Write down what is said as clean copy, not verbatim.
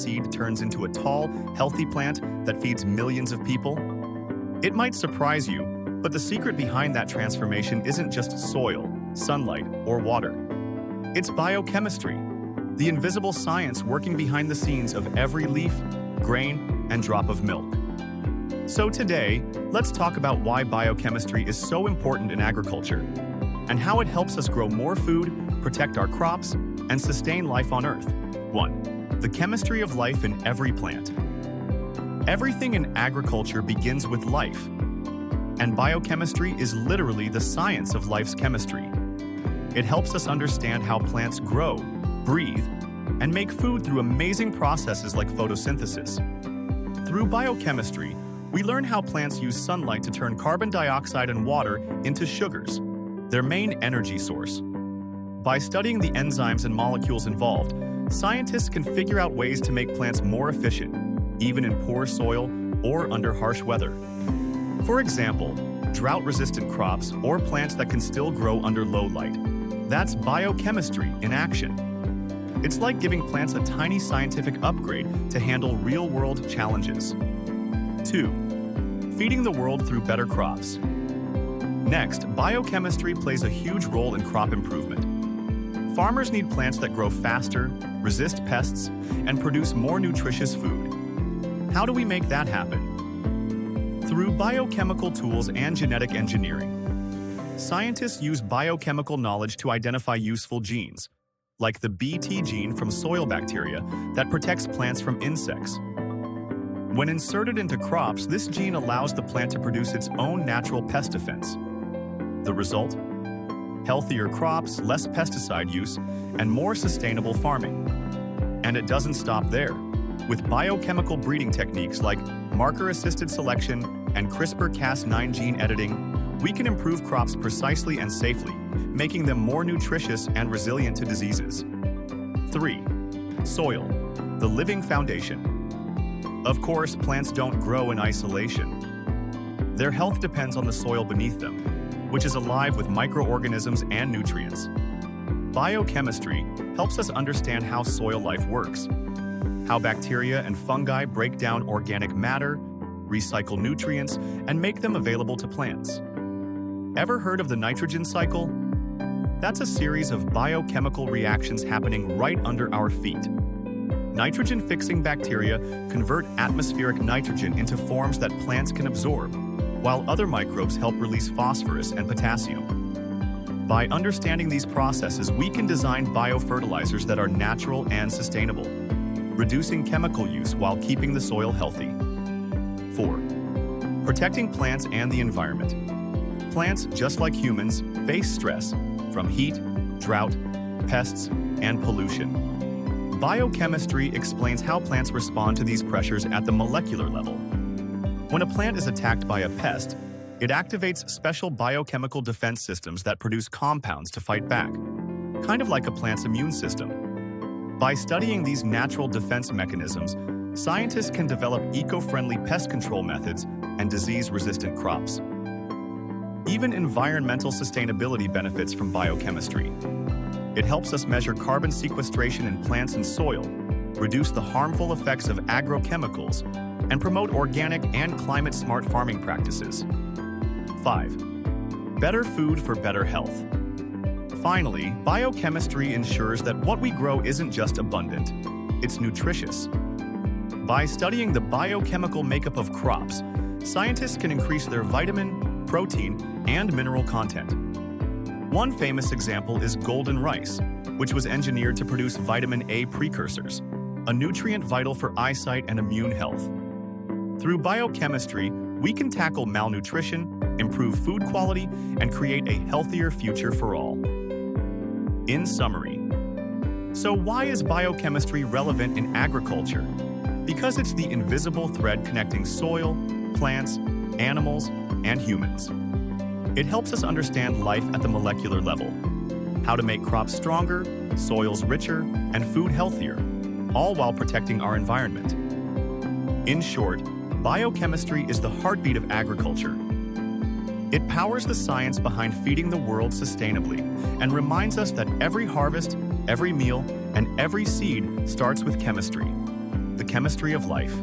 seed turns into a tall, healthy plant that feeds millions of people? It might surprise you, but the secret behind that transformation isn't just soil, sunlight, or water. It's biochemistry, the invisible science working behind the scenes of every leaf, grain, and drop of milk. So today, let's talk about why biochemistry is so important in agriculture and how it helps us grow more food, protect our crops, and sustain life on Earth. 1. The chemistry of life in every plant. Everything in agriculture begins with life, and biochemistry is literally the science of life's chemistry. It helps us understand how plants grow, breathe, and make food through amazing processes like photosynthesis. Through biochemistry, we learn how plants use sunlight to turn carbon dioxide and water into sugars, their main energy source. By studying the enzymes and molecules involved, scientists can figure out ways to make plants more efficient, even in poor soil or under harsh weather. For example, drought-resistant crops or plants that can still grow under low light. That's biochemistry in action. It's like giving plants a tiny scientific upgrade to handle real-world challenges. 2. Feeding the world through better crops. Next, biochemistry plays a huge role in crop improvement. Farmers need plants that grow faster, resist pests, and produce more nutritious food. How do we make that happen? Through biochemical tools and genetic engineering. Scientists use biochemical knowledge to identify useful genes, like the Bt gene from soil bacteria that protects plants from insects. When inserted into crops, this gene allows the plant to produce its own natural pest defense. The result? Healthier crops, less pesticide use, and more sustainable farming. And it doesn't stop there. With biochemical breeding techniques like marker-assisted selection and CRISPR-Cas9 gene editing, we can improve crops precisely and safely, making them more nutritious and resilient to diseases. 3. Soil, the living foundation. Of course, plants don't grow in isolation. Their health depends on the soil beneath them, which is alive with microorganisms and nutrients. Biochemistry helps us understand how soil life works, how bacteria and fungi break down organic matter, recycle nutrients, and make them available to plants. Ever heard of the nitrogen cycle? That's a series of biochemical reactions happening right under our feet. Nitrogen-fixing bacteria convert atmospheric nitrogen into forms that plants can absorb, while other microbes help release phosphorus and potassium. By understanding these processes, we can design biofertilizers that are natural and sustainable, reducing chemical use while keeping the soil healthy. 4. Protecting plants and the environment. Plants, just like humans, face stress from heat, drought, pests, and pollution. Biochemistry explains how plants respond to these pressures at the molecular level. When a plant is attacked by a pest, it activates special biochemical defense systems that produce compounds to fight back, kind of like a plant's immune system. By studying these natural defense mechanisms, scientists can develop eco-friendly pest control methods and disease-resistant crops. Even environmental sustainability benefits from biochemistry. It helps us measure carbon sequestration in plants and soil, reduce the harmful effects of agrochemicals, and promote organic and climate-smart farming practices. 5. Better food for better health. Finally, biochemistry ensures that what we grow isn't just abundant, it's nutritious. By studying the biochemical makeup of crops, scientists can increase their vitamin, protein, and mineral content. One famous example is golden rice, which was engineered to produce vitamin A precursors, a nutrient vital for eyesight and immune health. Through biochemistry, we can tackle malnutrition, improve food quality, and create a healthier future for all. In summary, so why is biochemistry relevant in agriculture? Because it's the invisible thread connecting soil, plants, animals, and humans. It helps us understand life at the molecular level, how to make crops stronger, soils richer, and food healthier, all while protecting our environment. In short, biochemistry is the heartbeat of agriculture. It powers the science behind feeding the world sustainably and reminds us that every harvest, every meal, and every seed starts with chemistry. the chemistry of life.